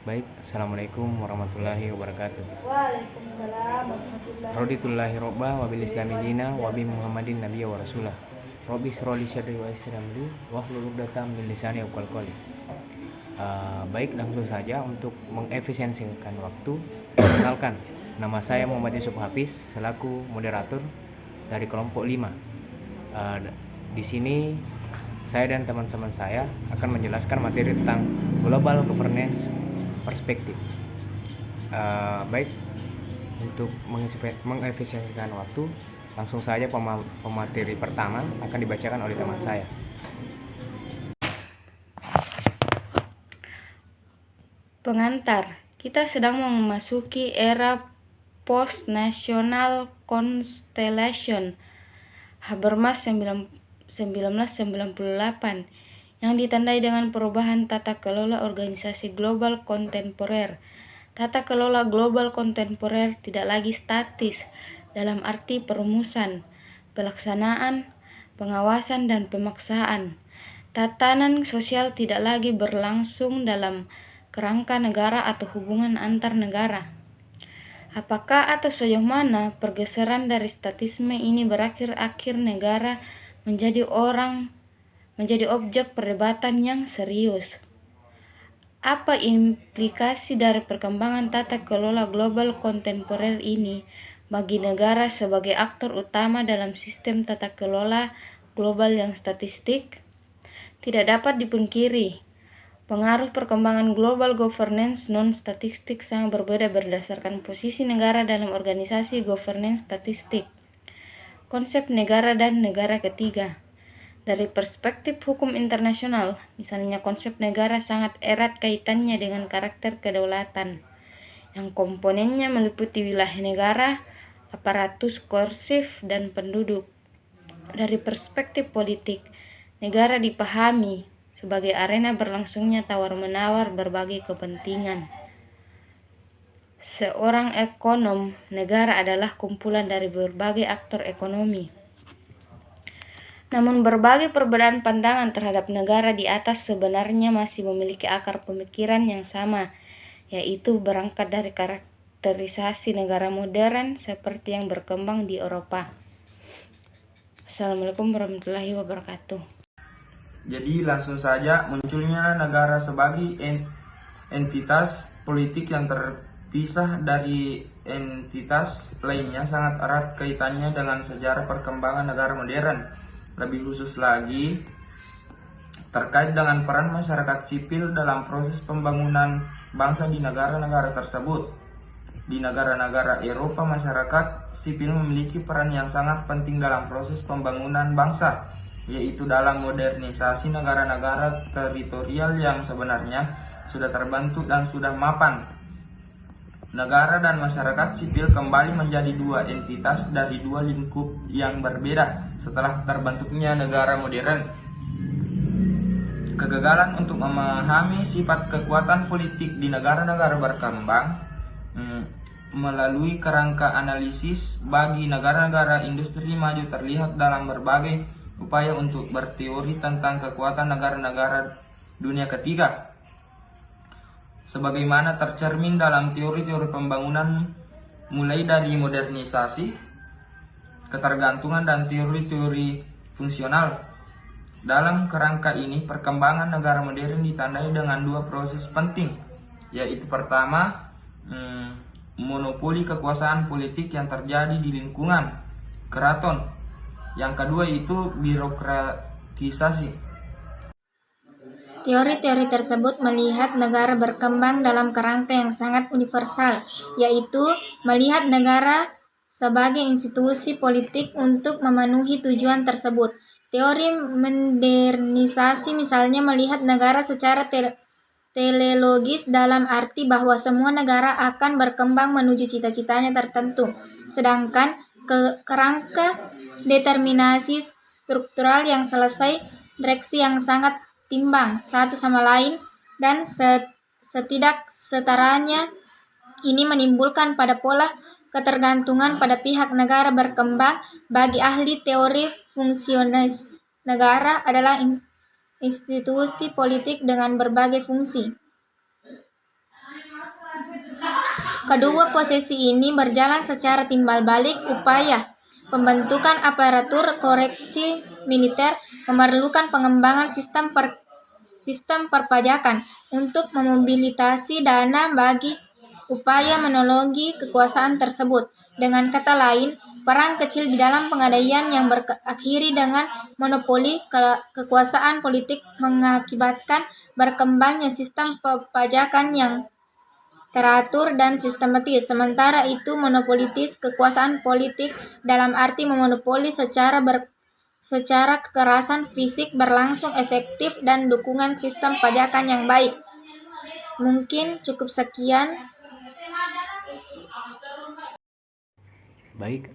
Baik, Assalamualaikum warahmatullahi wabarakatuh. Waalaikumsalam warahmatullahi Roditullahi robba wabil islami dina wabi muhammadin nabiyya wa rasulah. Robi sroli syadri wa isramli wa hlul uqdatam min lisani yaqul qawli. Baik, langsung saja untuk mengefisiensikan waktu. Perkenalkan, nama saya Muhammad Yusuf Hafiz selaku moderator dari kelompok 5. Di sini saya dan teman-teman saya akan menjelaskan materi tentang global governance perspektif. Baik, untuk mengefisiensikan waktu, langsung saja pemateri pertama akan dibacakan oleh teman saya. Pengantar, kita sedang memasuki era post-national constellation Habermas 1998 yang ditandai dengan perubahan tata kelola organisasi global kontemporer. Tata kelola global kontemporer tidak lagi statis dalam arti perumusan, pelaksanaan, pengawasan, dan pemaksaan. Tatanan sosial tidak lagi berlangsung dalam kerangka negara atau hubungan antar negara. Apakah atau sejauh mana pergeseran dari statisme ini berakhir negara menjadi objek perdebatan yang serius? Apa implikasi dari perkembangan tata kelola global kontemporer ini bagi negara sebagai aktor utama dalam sistem tata kelola global yang statistik? Tidak dapat dipungkiri, pengaruh perkembangan global governance non-statistik sangat berbeda berdasarkan posisi negara dalam organisasi governance statistik. Konsep negara dan negara ketiga. Dari perspektif hukum internasional, misalnya konsep negara sangat erat kaitannya dengan karakter kedaulatan, yang komponennya meliputi wilayah negara, aparatus koersif, dan penduduk. Dari perspektif politik, negara dipahami sebagai arena berlangsungnya tawar-menawar berbagai kepentingan. Seorang ekonom, negara adalah kumpulan dari berbagai aktor ekonomi. Namun berbagai perbedaan pandangan terhadap negara di atas sebenarnya masih memiliki akar pemikiran yang sama, yaitu berangkat dari karakterisasi negara modern seperti yang berkembang di Eropa. Assalamualaikum warahmatullahi wabarakatuh. Jadi langsung saja, munculnya negara sebagai entitas politik yang terpisah dari entitas lainnya sangat erat kaitannya dengan sejarah perkembangan negara modern. Lebih khusus lagi, terkait dengan peran masyarakat sipil dalam proses pembangunan bangsa di negara-negara tersebut. Di negara-negara Eropa, masyarakat sipil memiliki peran yang sangat penting dalam proses pembangunan bangsa, yaitu dalam modernisasi negara-negara teritorial yang sebenarnya sudah terbentuk dan sudah mapan. Negara dan masyarakat sipil kembali menjadi dua entitas dari dua lingkup yang berbeda setelah terbentuknya negara modern. Kegagalan untuk memahami sifat kekuatan politik di negara-negara berkembang melalui kerangka analisis bagi negara-negara industri maju terlihat dalam berbagai upaya untuk berteori tentang kekuatan negara-negara dunia ketiga, sebagaimana tercermin dalam teori-teori pembangunan mulai dari modernisasi, ketergantungan, dan teori-teori fungsional. Dalam kerangka ini, perkembangan negara modern ditandai dengan dua proses penting, yaitu pertama, monopoli kekuasaan politik yang terjadi di lingkungan keraton. Yang kedua itu birokratisasi. Teori-teori tersebut melihat negara berkembang dalam kerangka yang sangat universal, yaitu melihat negara sebagai institusi politik untuk memenuhi tujuan tersebut. Teori modernisasi misalnya melihat negara secara teleologis dalam arti bahwa semua negara akan berkembang menuju cita-citanya tertentu, sedangkan kerangka determinasi struktural yang selesai direksi yang sangat timbang satu sama lain, dan setidak setaranya ini menimbulkan pada pola ketergantungan pada pihak negara berkembang. Bagi ahli teori fungsionalis, negara adalah institusi politik dengan berbagai fungsi. Kedua posisi ini berjalan secara timbal balik. Upaya pembentukan aparatur koreksi militer memerlukan pengembangan sistem perpajakan untuk memobilisasi dana bagi upaya menolongi kekuasaan tersebut. Dengan kata lain, perang kecil di dalam pengadaian yang berakhiri dengan monopoli kekuasaan politik mengakibatkan berkembangnya sistem perpajakan yang teratur dan sistematis. Sementara itu, monopolitis kekuasaan politik dalam arti memonopoli secara kekerasan fisik berlangsung efektif dan dukungan sistem pajakan yang baik. Mungkin cukup sekian. Baik,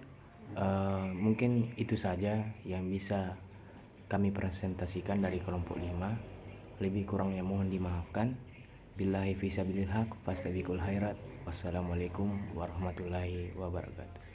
mungkin itu saja yang bisa kami presentasikan dari kelompok 5. Lebih kurangnya mohon dimaafkan. Billahi fisabilil haq, fastabiqul khairat. Wassalamualaikum warahmatullahi wabarakatuh.